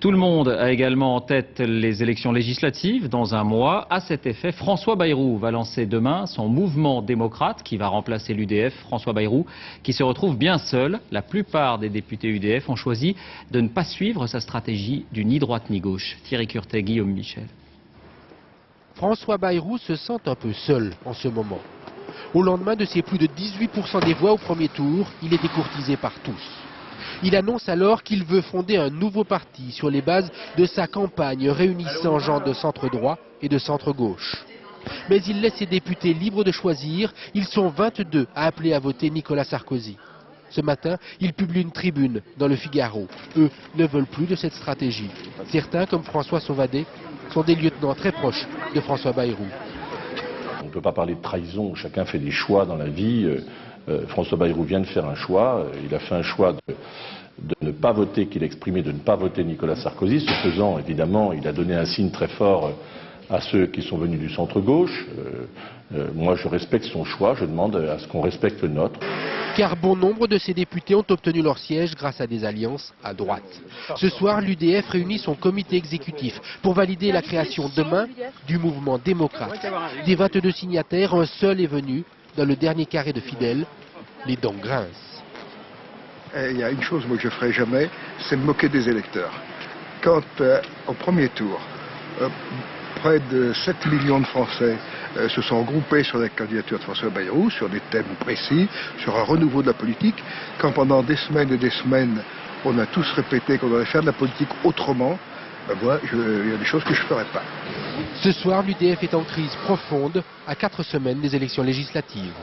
Tout le monde a également en tête les élections législatives dans un mois. À cet effet, François Bayrou va lancer demain son mouvement démocrate qui va remplacer l'UDF. François Bayrou qui se retrouve bien seul. La plupart des députés UDF ont choisi de ne pas suivre sa stratégie du ni droite ni gauche. Thierry Curtet, Guillaume Michel. François Bayrou se sent un peu seul en ce moment. Au lendemain de ses plus de 18% des voix au premier tour, il est décourtisé par tous. Il annonce alors qu'il veut fonder un nouveau parti sur les bases de sa campagne réunissant gens de centre-droit et de centre-gauche. Mais il laisse ses députés libres de choisir. Ils sont 22 à appeler à voter Nicolas Sarkozy. Ce matin, il publie une tribune dans le Figaro. Eux ne veulent plus de cette stratégie. Certains, comme François Sauvadet, sont des lieutenants très proches de François Bayrou. On ne peut pas parler de trahison, chacun fait des choix dans la vie. François Bayrou vient de faire un choix, il a fait un choix de ne pas voter, qu'il a exprimé de ne pas voter Nicolas Sarkozy. Ce faisant, évidemment, il a donné un signe très fort à ceux qui sont venus du centre-gauche. Moi, je respecte son choix, je demande à ce qu'on respecte le nôtre. Car bon nombre de ces députés ont obtenu leur siège grâce à des alliances à droite. Ce soir, l'UDF réunit son comité exécutif pour valider la création demain du mouvement démocrate. Des 22 signataires, un seul est venu dans le dernier carré de fidèles, les dents grincent. Il y a une chose moi, que je ne ferai jamais, c'est me moquer des électeurs. Quand au premier tour, près de 7 millions de Français se sont regroupés sur la candidature de François Bayrou, sur des thèmes précis, sur un renouveau de la politique, quand pendant des semaines et des semaines, on a tous répété qu'on devait faire de la politique autrement, ben moi, il y a des choses que je ne ferai pas. Ce soir, l'UDF est en crise profonde à 4 semaines des élections législatives.